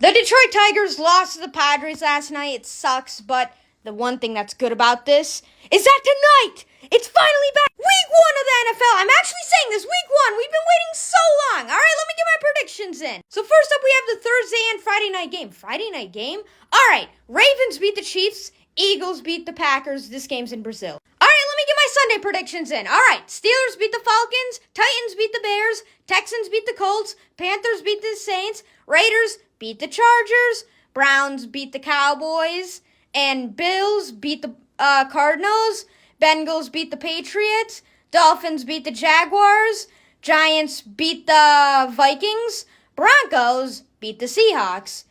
The Detroit Tigers lost to the Padres last night. It sucks, but the one thing that's good about this is that tonight, it's finally back. Week 1 of the NFL. I'm actually saying this, week 1. We've been waiting so long. All right, let me get my predictions in. So first up, we have the Thursday and Friday night game. Friday night game? All right, Ravens beat the Chiefs. Eagles beat the Packers. This game's in Brazil. All right, let me get my Sunday predictions in. All right, Steelers beat the Falcons. Titans beat the Bears. Texans beat the Colts. Panthers beat the Saints. Raiders beat the Chargers. Browns beat the Cowboys. And Bills beat the Cardinals. Bengals beat the Patriots. Dolphins beat the Jaguars. Giants beat the Vikings. Broncos beat the Seahawks.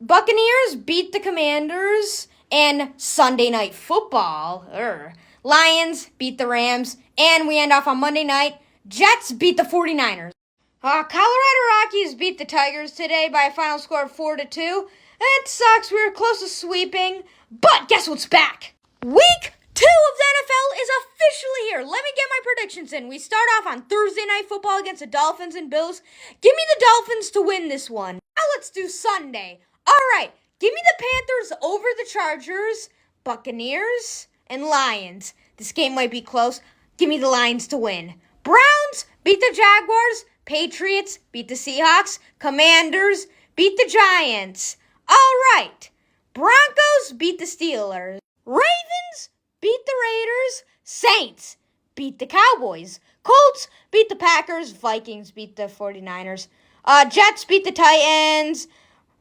Buccaneers beat the Commanders. And Sunday Night Football, Lions beat the Rams. And we end off on Monday night. Jets beat the 49ers. Colorado Rockies beat the Tigers today by a final score of 4-2. It sucks. We were close to sweeping. But guess what's back? Week 2 of the NFL is officially here. Let me get my predictions in. We start off on Thursday Night Football against the Dolphins and Bills. Give me the Dolphins to win this one. Now let's do Sunday. All right. Give me the Panthers over the Chargers, Buccaneers, and Lions. This game might be close. Give me the Lions to win. Browns beat the Jaguars. Patriots beat the Seahawks. Commanders beat the Giants. All right. Broncos beat the Steelers. Ravens beat the Raiders. Saints beat the Cowboys. Colts beat the Packers. Vikings beat the 49ers. Jets beat the Titans.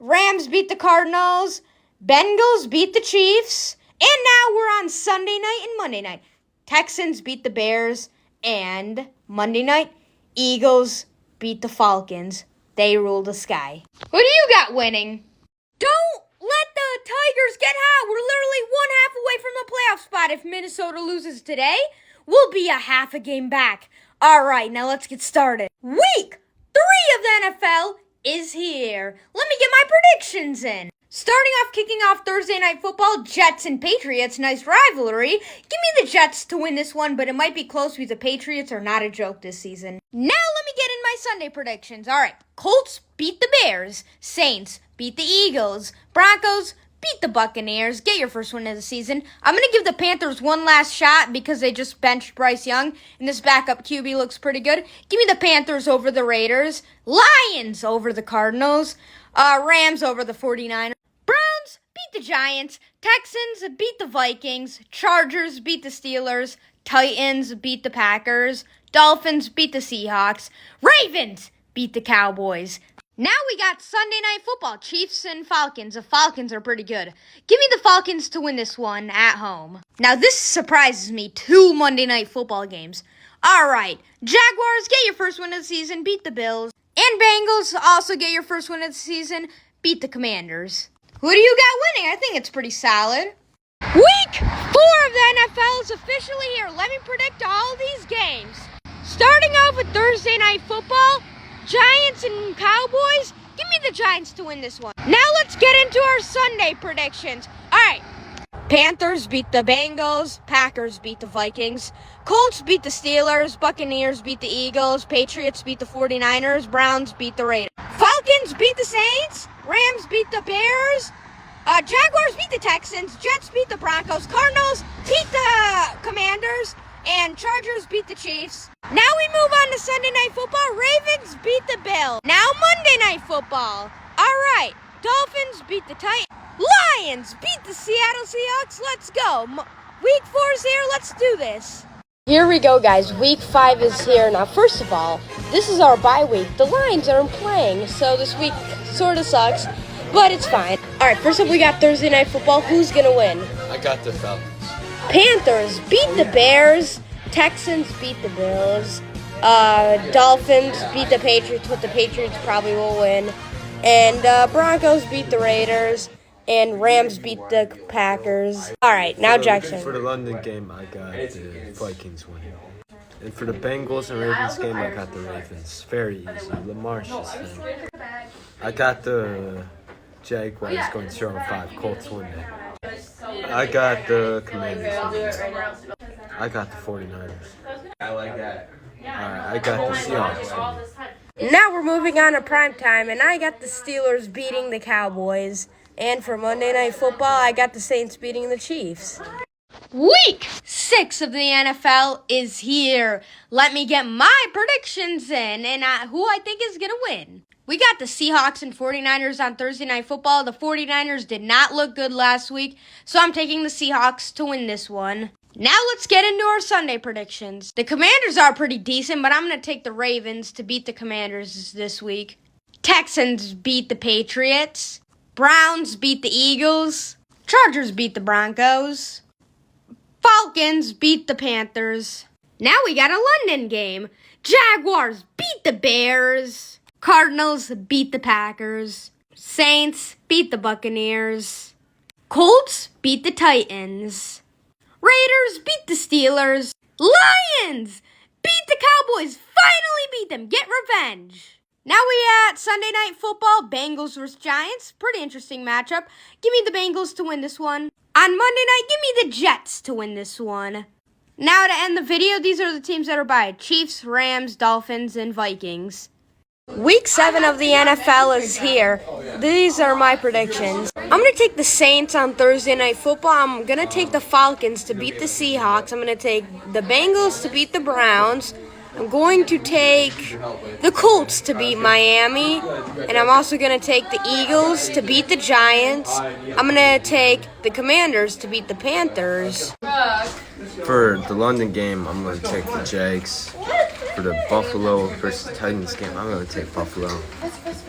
Rams beat the Cardinals. Bengals beat the Chiefs. And now we're on Sunday night and Monday night. Texans beat the Bears. And Monday night, Eagles beat the Falcons. They rule the sky. Who do you got winning? Don't let the Tigers get hot. We're literally one half away from the playoff spot. If Minnesota loses today, we'll be a half a game back. All right, now let's get started. Week 3 of the NFL is here. Let me get my predictions in. Starting off, kicking off Thursday Night Football, Jets and Patriots. Nice rivalry. Give me the Jets to win this one, but it might be close because the Patriots are not a joke this season. Now let me get in my Sunday predictions. All right, Colts beat the Bears. Saints beat the Eagles. Broncos beat the Buccaneers. Get your first win of the season. I'm going to give the Panthers one last shot because they just benched Bryce Young, and this backup QB looks pretty good. Give me the Panthers over the Raiders. Lions over the Cardinals. Rams over the 49ers. Browns beat the Giants. Texans beat the Vikings. Chargers beat the Steelers. Titans beat the Packers. Dolphins beat the Seahawks. Ravens beat the Cowboys. Now we got Sunday Night Football, Chiefs and Falcons. The Falcons are pretty good. Give me the Falcons to win this one at home. Now this surprises me, 2 Monday Night Football games. All right, Jaguars, get your first win of the season, beat the Bills. And Bengals, also get your first win of the season, beat the Commanders. Who do you got winning? I think it's pretty solid. Week 4 of the NFL is officially here. Let me predict all these games. Starting off with Thursday Night Football, Giants and Cowboys. Give me the Giants to win this one. Now let's get into our Sunday predictions. All right. Panthers beat the Bengals. Packers beat the Vikings. Colts beat the Steelers. Buccaneers beat the Eagles. Patriots beat the 49ers. Browns beat the Raiders. Falcons beat the Saints. Rams beat the Bears. Jaguars beat the Texans. Jets beat the Broncos. Cardinals beat the Commanders. And Chargers beat the Chiefs. Now we move on to Sunday Night Football. Ravens beat the Bills. Now Monday Night Football. All right. Dolphins beat the Titans. Lions beat the Seattle Seahawks. Let's go. Week 4 is here. Let's do this. Here we go, guys. Week 5 is here. Now, first of all, this is our bye week. The Lions aren't playing, so this week sort of sucks, but it's fine. All right, first up, we got Thursday Night Football. Who's going to win? I got the Falcons. Panthers beat the Bears. Texans beat the Bills. Dolphins beat the Patriots, but the Patriots probably will win. And Broncos beat the Raiders. And Rams beat the Packers. All right, now Jackson. For the London game, I got the Vikings winning. And for the Bengals and Ravens game, I got the Ravens. Very easy. Lamar's just in. I got the Jaguars going 0-5. Colts winning. I got the Commanders winning. I got the 49ers. I like that. All right, I got the Seahawks winning. Now we're moving on to primetime, and I got the Steelers beating the Cowboys. And for Monday Night Football, I got the Saints beating the Chiefs. Week 6 of the NFL is here. Let me get my predictions in and who I think is going to win. We got the Seahawks and 49ers on Thursday Night Football. The 49ers did not look good last week, so I'm taking the Seahawks to win this one. Now let's get into our Sunday predictions. The Commanders are pretty decent, but I'm going to take the Ravens to beat the Commanders this week. Texans beat the Patriots. Browns beat the Eagles. Chargers beat the Broncos. Falcons beat the Panthers. Now we got a London game. Jaguars beat the Bears. Cardinals beat the Packers. Saints beat the Buccaneers. Colts beat the Titans. Raiders beat the Steelers. Lions beat the Cowboys. Finally beat them. Get revenge. Now we at Sunday Night Football, Bengals vs. Giants. Pretty interesting matchup. Give me the Bengals to win this one. On Monday night, give me the Jets to win this one. Now to end the video, these are the teams that are by: Chiefs, Rams, Dolphins, and Vikings. Week 7 of the NFL is here. These are my predictions. I'm going to take the Saints on Thursday Night Football. I'm going to take the Falcons to beat the Seahawks. I'm going to take the Bengals to beat the Browns. I'm going to take the Colts to beat Miami. And I'm also going to take the Eagles to beat the Giants. I'm going to take the Commanders to beat the Panthers. For the London game, I'm going to take the Jags. For the Buffalo versus Titans game, I'm going to take Buffalo.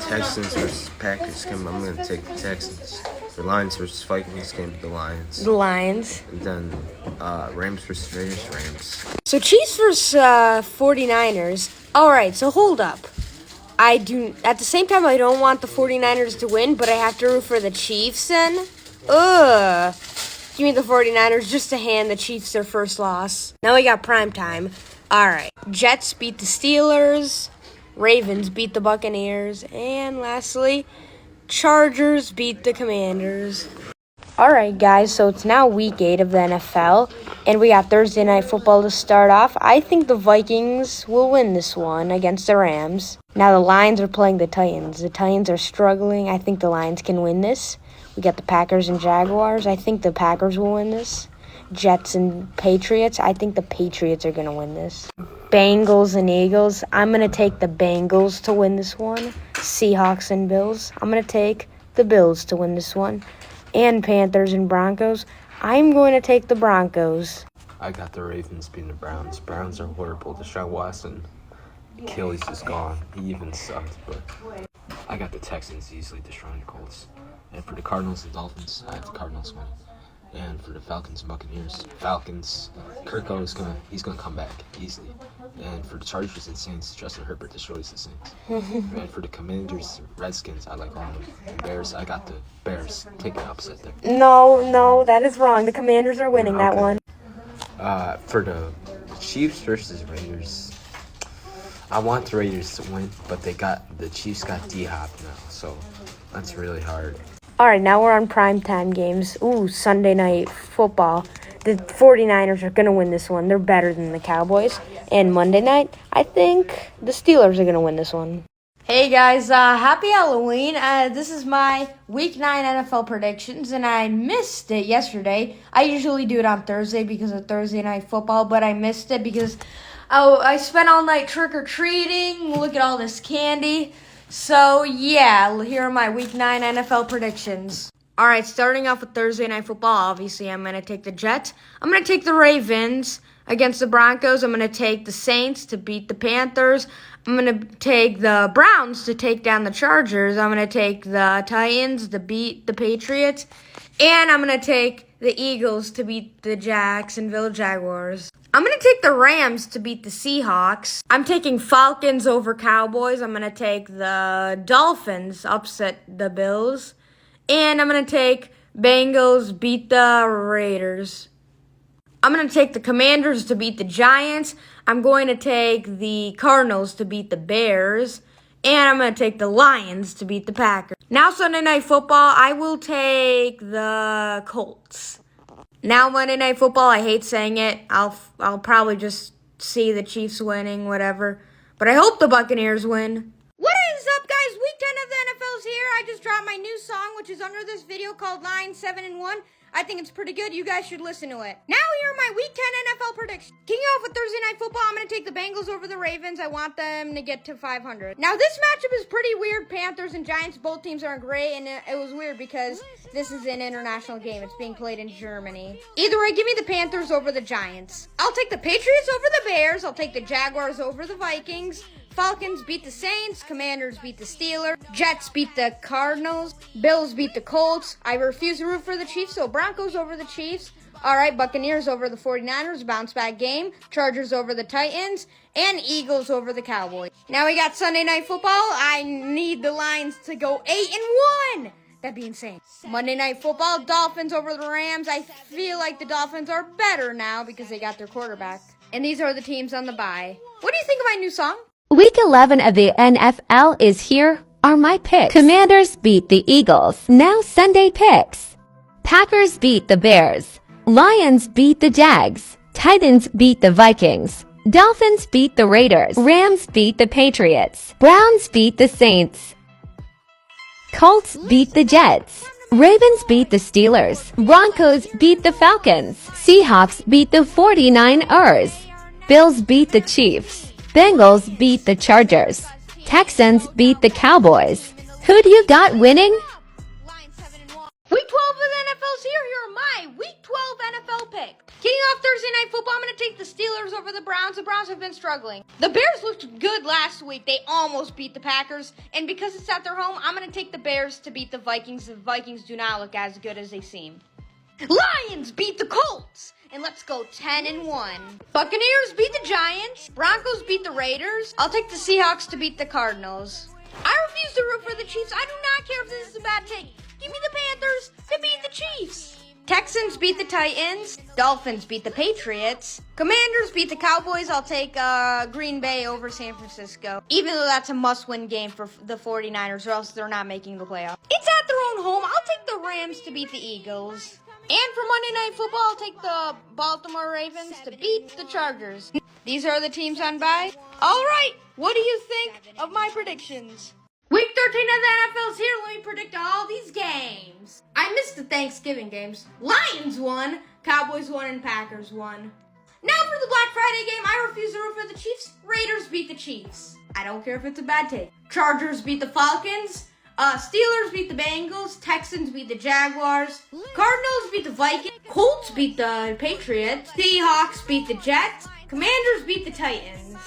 Texans versus Packers game, I'm going to take the Texans. The Lions versus Vikings game, the Lions. The Lions. And then Rams versus Raiders, Rams. So Chiefs versus 49ers. All right, so hold up. At the same time, I don't want the 49ers to win, but I have to root for the Chiefs then. Ugh. Give me the 49ers just to hand the Chiefs their first loss. Now we got primetime. All right. Jets beat the Steelers. Ravens beat the Buccaneers. And lastly, Chargers beat the Commanders. All right, guys, so it's now week 8 of the NFL, and we got Thursday Night Football to start off. I think the Vikings will win this one against the Rams. Now the Lions are playing the Titans. The Titans are struggling. I think the Lions can win this. We got the Packers and Jaguars. I think the Packers will win this. Jets and Patriots. I think the Patriots are going to win this. Bengals and Eagles. I'm going to take the Bengals to win this one. Seahawks and Bills. I'm going to take the Bills to win this one. And Panthers and Broncos. I'm going to take the Broncos. I got the Ravens beating the Browns. Browns are horrible. Deshaun Watson, Achilles is gone. He even sucked, but I got the Texans easily destroying the Colts. And for the Cardinals and Dolphins, I have the Cardinals winning. And for the Falcons and Buccaneers, Kirko he's gonna come back easily. And for the Chargers and Saints, Justin Herbert destroys the Saints. And for the Commanders, Redskins, I like all of them. And Bears, I got the Bears taking upset there. No, that is wrong. The Commanders are winning that one. For the Chiefs versus Raiders, I want the Raiders to win, but the Chiefs got D-Hop now, so that's really hard. All right, now we're on primetime games. Ooh, Sunday Night Football. The 49ers are going to win this one. They're better than the Cowboys. And Monday night, I think the Steelers are going to win this one. Hey guys, happy Halloween. This is my Week 9 NFL predictions, and I missed it yesterday. I usually do it on Thursday because of Thursday Night Football, but I missed it because I spent all night trick-or-treating. Look at all this candy. So, yeah, here are my Week 9 NFL predictions. All right, starting off with Thursday Night Football, obviously I'm going to take the Jets. I'm going to take the Ravens against the Broncos. I'm going to take the Saints to beat the Panthers. I'm going to take the Browns to take down the Chargers. I'm going to take the Titans to beat the Patriots. And I'm going to take the Eagles to beat the Jacksonville Jaguars. I'm going to take the Rams to beat the Seahawks. I'm taking Falcons over Cowboys. I'm going to take the Dolphins upset the Bills. And I'm going to take Bengals beat the Raiders. I'm going to take the Commanders to beat the Giants. I'm going to take the Cardinals to beat the Bears. And I'm going to take the Lions to beat the Packers. Now Sunday Night Football, I will take the Colts. Now Monday Night Football, I hate saying it. I'll probably just see the Chiefs winning, whatever. But I hope the Buccaneers win. NFL's here. I just dropped my new song, which is under this video called Lions 7 and 1. I think it's pretty good. You guys should listen to it. Now here are my Week 10 NFL predictions. Kicking off with Thursday Night Football, I'm going to take the Bengals over the Ravens. I want them to get to 500. Now this matchup is pretty weird. Panthers and Giants, both teams are great, and it was weird because this is an international game. It's being played in Germany. Either way, give me the Panthers over the Giants. I'll take the Patriots over the Bears. I'll take the Jaguars over the Vikings. Falcons beat the Saints, Commanders beat the Steelers, Jets beat the Cardinals, Bills beat the Colts. I refuse to root for the Chiefs, so Broncos over the Chiefs. All right, Buccaneers over the 49ers, bounce back game. Chargers over the Titans, and Eagles over the Cowboys. Now we got Sunday Night Football. I need the Lions to go 8-1. That'd be insane. Monday Night Football, Dolphins over the Rams. I feel like the Dolphins are better now because they got their quarterback. And these are the teams on the bye. What do you think of my new song? Week 11 of the NFL is here. Are my picks. Commanders beat the Eagles. Now Sunday picks. Packers beat the Bears. Lions beat the Jags. Titans beat the Vikings. Dolphins beat the Raiders. Rams beat the Patriots. Browns beat the Saints. Colts beat the Jets. Ravens beat the Steelers. Broncos beat the Falcons. Seahawks beat the 49ers. Bills beat the Chiefs. Bengals beat the Chargers. Texans beat the Cowboys. Who do you got winning? Week 12 of the NFL's here. Here are my Week 12 NFL picks. Kicking off Thursday Night Football, I'm going to take the Steelers over the Browns. The Browns have been struggling. The Bears looked good last week. They almost beat the Packers. And because it's at their home, I'm going to take the Bears to beat the Vikings. The Vikings do not look as good as they seem. Lions beat the Colts. And let's go 10-1. Buccaneers beat the Giants. Broncos beat the Raiders. I'll take the Seahawks to beat the Cardinals. I refuse to root for the Chiefs. I do not care if this is a bad take. Give me the Panthers to beat the Chiefs. Texans beat the Titans. Dolphins beat the Patriots. Commanders beat the Cowboys. I'll take Green Bay over San Francisco. Even though that's a must-win game for the 49ers, or else they're not making the playoffs. It's at their own home. I'll take the Rams to beat the Eagles. And for Monday Night Football, I'll take the Baltimore Ravens to beat the Chargers. These are the teams on bye. All right, what do you think of my predictions? Week 13 of the NFL's here. Let me predict all these games. I missed the Thanksgiving games. Lions won, Cowboys won, and Packers won. Now for the Black Friday game, I refuse to root for the Chiefs. Raiders beat the Chiefs. I don't care if it's a bad take. Chargers beat the Falcons. Steelers beat the Bengals. Texans beat the Jaguars. Cardinals beat the Vikings. Colts beat the Patriots. Seahawks beat the Jets. Commanders beat the Titans.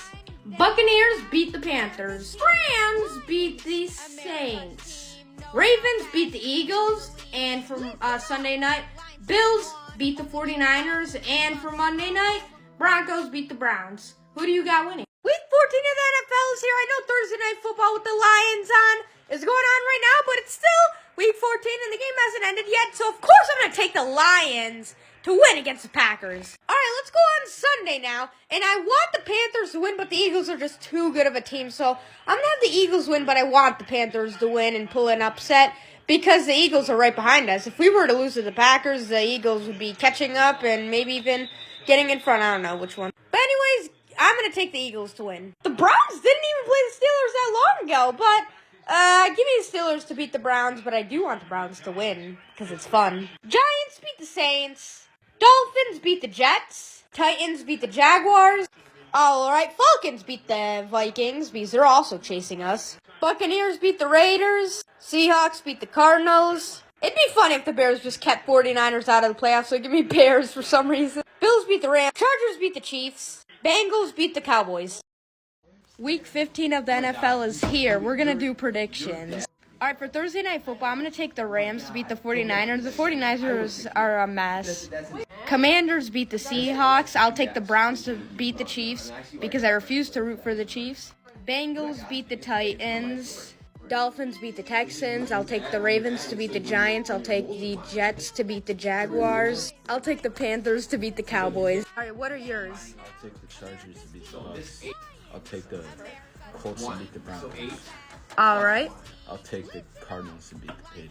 Buccaneers beat the Panthers. Rams beat the Saints. Ravens beat the Eagles. And for Sunday night, Bills beat the 49ers. And for Monday night, Broncos beat the Browns. Who do you got winning? Week 14 of the NFL is here. I know Thursday Night Football with the Lions on is going on right now, but it's still Week 14 and the game hasn't ended yet. So, of course, I'm going to take the Lions to win against the Packers. All right, let's go on Sunday now. And I want the Panthers to win, but the Eagles are just too good of a team. So, I'm going to have the Eagles win, but I want the Panthers to win and pull an upset because the Eagles are right behind us. If we were to lose to the Packers, the Eagles would be catching up and maybe even getting in front. I don't know which one. But anyways, I'm going to take the Eagles to win. The Browns didn't even play the Steelers that long ago, but give me the Steelers to beat the Browns, but I do want the Browns to win because it's fun. Giants beat the Saints. Dolphins beat the Jets. Titans beat the Jaguars. All right, Falcons beat the Vikings because they're also chasing us. Buccaneers beat the Raiders. Seahawks beat the Cardinals. It'd be funny if the Bears just kept 49ers out of the playoffs, so give me Bears for some reason. Bills beat the Rams. Chargers beat the Chiefs. Bengals beat the Cowboys. Week 15 of the NFL is here. We're going to do predictions. All right, for Thursday Night Football, I'm going to take the Rams to beat the 49ers. The 49ers are a mess. Commanders beat the Seahawks. I'll take the Browns to beat the Chiefs because I refuse to root for the Chiefs. Bengals beat the Titans. Dolphins beat the Texans. I'll take the Ravens to beat the Giants. I'll take the Jets to beat the Jaguars. I'll take the Panthers to beat the Cowboys. All right, what are yours? I'll take the Chargers to beat the Bucks. I'll take the Colts to beat the Broncos. All right. I'll take the Cardinals to beat the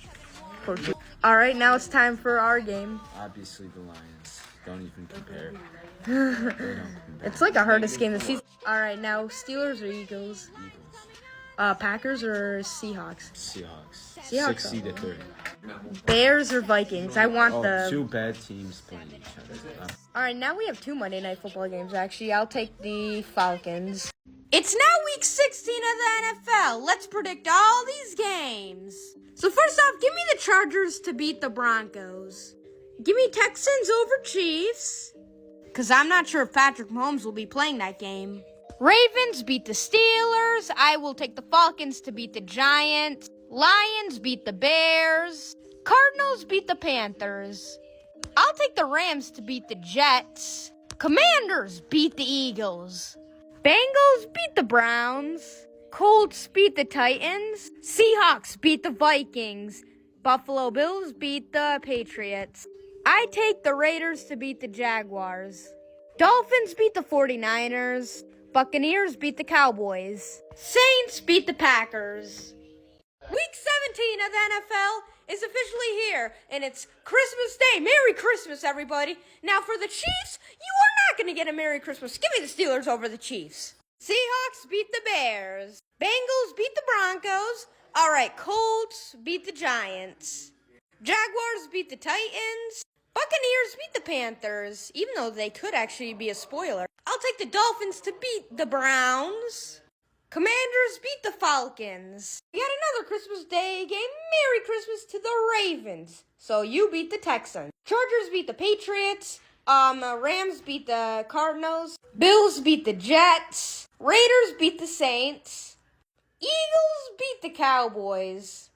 Patriots. All right, now it's time for our game. Obviously, the Lions. Don't even compare. They don't compare. It's like the hardest game of the season. All right, now Steelers or Eagles? Eagles. Packers or Seahawks? Seahawks. Seahawks 60-30. Bears or Vikings? I want the... Two bad teams playing each other. All right, now we have 2 Monday Night Football games, actually. I'll take the Falcons. It's now week 16 of the NFL. Let's predict all these games. So first off, give me the Chargers to beat the Broncos. Give me Texans over Chiefs, because I'm not sure if Patrick Mahomes will be playing that game. Ravens beat the Steelers. I will take the Falcons to beat the Giants. Lions beat the Bears. Cardinals beat the Panthers. I'll take the Rams to beat the Jets. Commanders beat the Eagles. Bengals beat the Browns. Colts beat the Titans. Seahawks beat the Vikings. Buffalo Bills beat the Patriots. I take the Raiders to beat the Jaguars. Dolphins beat the 49ers. Buccaneers beat the Cowboys. Saints beat the Packers. Week 17 of the NFL is officially here, and it's Christmas Day. Merry Christmas, everybody. Now, for the Chiefs, you are not going to get a Merry Christmas. Give me the Steelers over the Chiefs. Seahawks beat the Bears. Bengals beat the Broncos. All right, Colts beat the Giants. Jaguars beat the Titans. Buccaneers beat the Panthers, even though they could actually be a spoiler. I'll take the Dolphins to beat the Browns. Commanders beat the Falcons. We got another Christmas Day game. Merry Christmas to the Ravens. So you beat the Texans. Chargers beat the Patriots. Rams beat the Cardinals. Bills beat the Jets. Raiders beat the Saints. Eagles beat the Cowboys.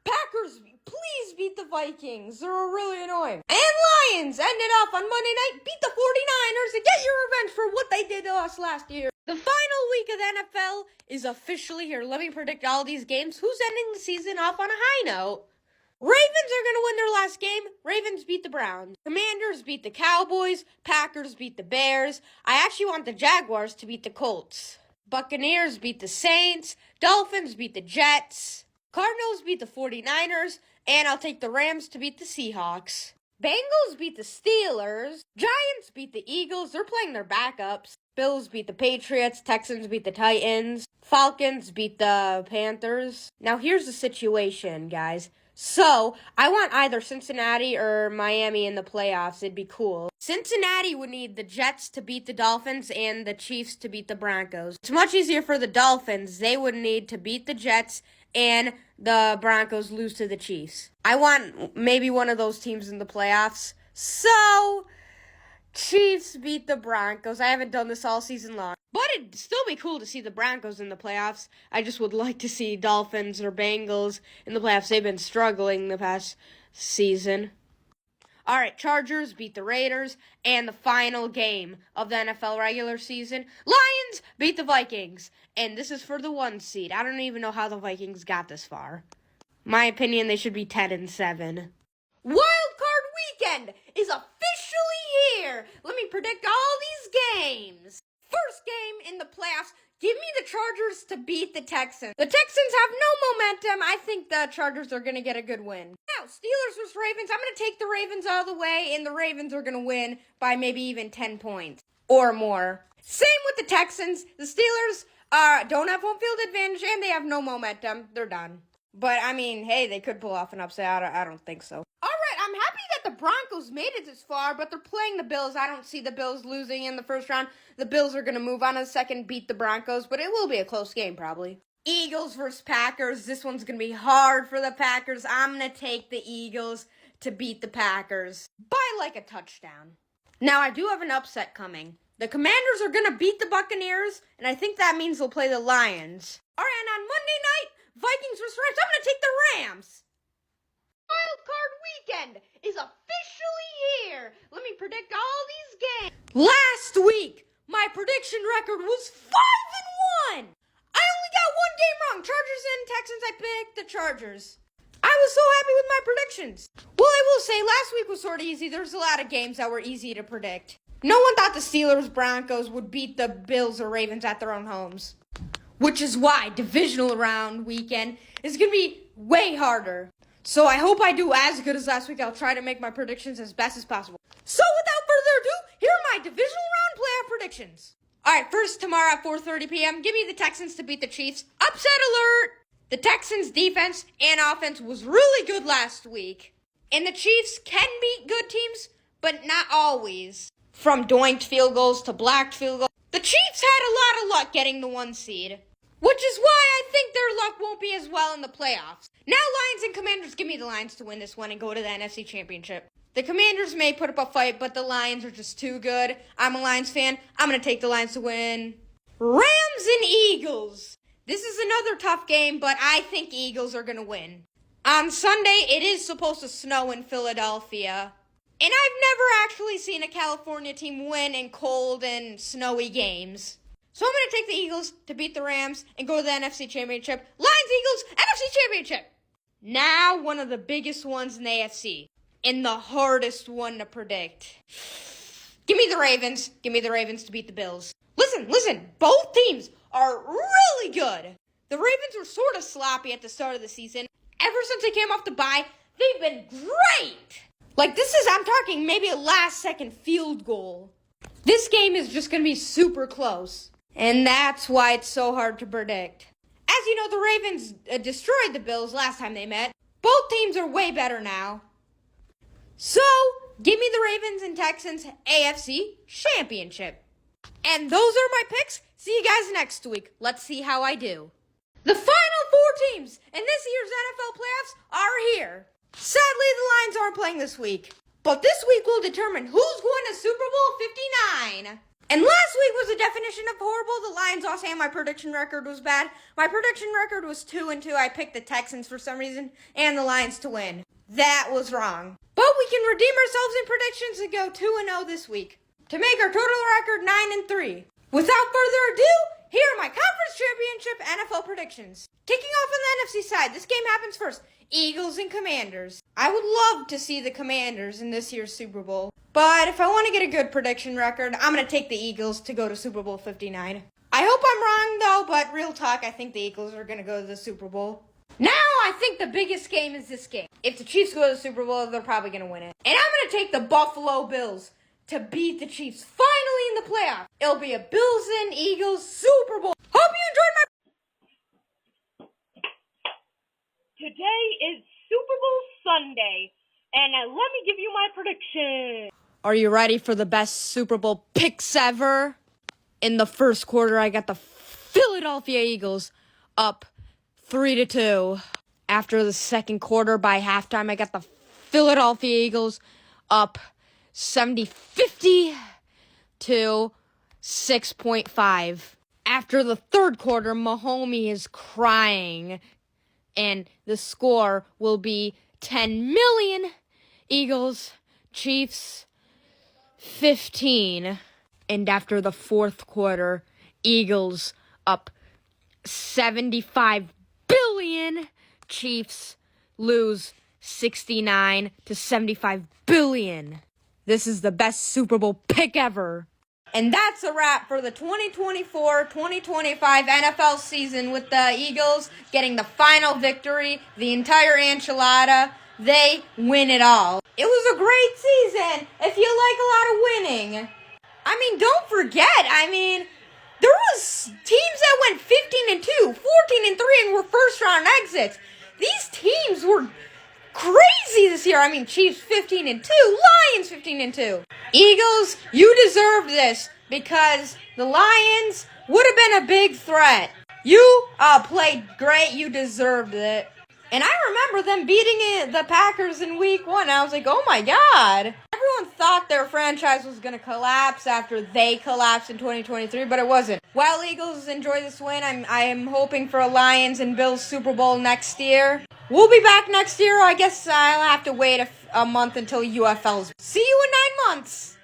Packers, please beat the Vikings. They're really annoying. And Lions ended off on Monday night, beat the 49ers, and get your revenge for what they did to us last year. The final week of the NFL is officially here. Let me predict all these games. Who's ending the season off on a high note? Ravens are going to win their last game. Ravens beat the Browns. Commanders beat the Cowboys. Packers beat the Bears. I actually want the Jaguars to beat the Colts. Buccaneers beat the Saints. Dolphins beat the Jets. Cardinals beat the 49ers. And I'll take the Rams to beat the Seahawks. Bengals beat the Steelers. Giants beat the Eagles. They're playing their backups. Bills beat the Patriots. Texans beat the Titans. Falcons beat the Panthers. Now here's the situation, guys. So, I want either Cincinnati or Miami in the playoffs. It'd be cool. Cincinnati would need the Jets to beat the Dolphins and the Chiefs to beat the Broncos. It's much easier for the Dolphins. They would need to beat the Jets and the Broncos lose to the Chiefs. I want maybe one of those teams in the playoffs. So, Chiefs beat the Broncos. I haven't done this all season long. But it'd still be cool to see the Broncos in the playoffs. I just would like to see Dolphins or Bengals in the playoffs. They've been struggling the past season. All right, Chargers beat the Raiders. And the final game of the NFL regular season, Lions beat the Vikings. And this is for the 1 seed. I don't even know how the Vikings got this far. My opinion, they should be 10-7. Wild Card Weekend is officially here. Let me predict all these games. First game in the playoffs, give me the Chargers to beat the Texans. The Texans have no momentum. I think the Chargers are going to get a good win. Now, Steelers vs. Ravens. I'm going to take the Ravens all the way, and the Ravens are going to win by maybe even 10 points or more. Same with the Texans. The Steelers don't have home field advantage, and they have no momentum. They're done. But, I mean, hey, they could pull off an upset. I don't think so. All right, I'm happy that the Broncos made it this far, but they're playing the Bills. I don't see the Bills losing in the first round. The Bills are going to move on to the second, beat the Broncos, but it will be a close game probably. Eagles versus Packers. This one's going to be hard for the Packers. I'm going to take the Eagles to beat the Packers by like a touchdown. Now, I do have an upset coming. The Commanders are going to beat the Buccaneers, and I think that means they'll play the Lions. All right, and on Monday night, Vikings vs. Rams, I'm going to take the Rams. Wild Card Weekend is officially here. Let me predict all these games. Last week, my prediction record was 5-1. I only got one game wrong. Chargers and Texans, I picked the Chargers. I was so happy with my predictions. Well, I will say last week was sort of easy. There's a lot of games that were easy to predict. No one thought the Steelers Broncos would beat the Bills or Ravens at their own homes. Which is why divisional round weekend is going to be way harder. So I hope I do as good as last week. I'll try to make my predictions as best as possible. So without further ado, here are my divisional round playoff predictions. All right, first tomorrow at 4:30 p.m., give me the Texans to beat the Chiefs. Upset alert! The Texans' defense and offense was really good last week. And the Chiefs can beat good teams, but not always. From doinked field goals to blocked field goals, the Chiefs had a lot of luck getting the 1 seed. Which is why I think their luck won't be as well in the playoffs. Now Lions and Commanders, give me the Lions to win this one and go to the NFC Championship. The Commanders may put up a fight, but the Lions are just too good. I'm a Lions fan. I'm going to take the Lions to win. Rams and Eagles. This is another tough game, but I think Eagles are going to win. On Sunday, it is supposed to snow in Philadelphia. And I've never actually seen a California team win in cold and snowy games. So I'm going to take the Eagles to beat the Rams and go to the NFC Championship. Lions, Eagles, NFC Championship. Now, one of the biggest ones in the AFC. And the hardest one to predict. Give me the Ravens. Give me the Ravens to beat the Bills. Listen. Both teams are really good. The Ravens were sort of sloppy at the start of the season. Ever since they came off the bye, they've been great. Like, I'm talking maybe a last-second field goal. This game is just going to be super close. And that's why it's so hard to predict. As you know, the Ravens destroyed the Bills last time they met. Both teams are way better now. So, give me the Ravens and Texans AFC Championship. And those are my picks. See you guys next week. Let's see how I do. The final 4 teams in this year's NFL playoffs are here. Sadly, the Lions aren't playing this week. But this week will determine who's going to Super Bowl 59. And last week was the definition of horrible. The Lions lost and my prediction record was bad. My prediction record was 2-2. I picked the Texans for some reason and the Lions to win. That was wrong. But we can redeem ourselves in predictions and go 2-0 this week to make our total record 9-3. Without further ado, here are my conference championship NFL predictions. Kicking off on the NFC side, this game happens first. Eagles and Commanders. I would love to see the Commanders in this year's Super Bowl. But if I want to get a good prediction record, I'm going to take the Eagles to go to Super Bowl 59. I hope I'm wrong, though, but real talk, I think the Eagles are going to go to the Super Bowl. Now, I think the biggest game is this game. If the Chiefs go to the Super Bowl, they're probably going to win it. And I'm going to take the Buffalo Bills to beat the Chiefs finally in the playoffs. It'll be a Bills and Eagles Super Bowl. Hope you enjoyed my... Today is Super Bowl Sunday, and let me give you my prediction. Are you ready for the best Super Bowl picks ever? In the first quarter, I got the Philadelphia Eagles up 3-2. After the second quarter, by halftime, I got the Philadelphia Eagles up 50 to 6.5. After the third quarter, Mahomes is crying, and the score will be 10 million Eagles, Chiefs 15. And after the fourth quarter, Eagles up 75 billion, Chiefs lose 69 to 75 billion. This is the best Super Bowl pick ever. And that's a wrap for the 2024-2025 NFL season with the Eagles getting the final victory, the entire enchilada. They win it all. It was a great season if you like a lot of winning. Don't forget, there was teams that went 15-2, 14-3, and were first round exits. These teams were crazy this year. Chiefs 15-2, Lions 15-2. Eagles, you deserved this because the Lions would have been a big threat. You played great. You deserved it. And I remember them beating the Packers in week 1. I was like, oh my God. Everyone thought their franchise was going to collapse after they collapsed in 2023, but it wasn't. Well, Eagles, enjoy this win. I am hoping for a Lions and Bills Super Bowl next year. We'll be back next year. I guess I'll have to wait a month until UFL's. See you in 9 months.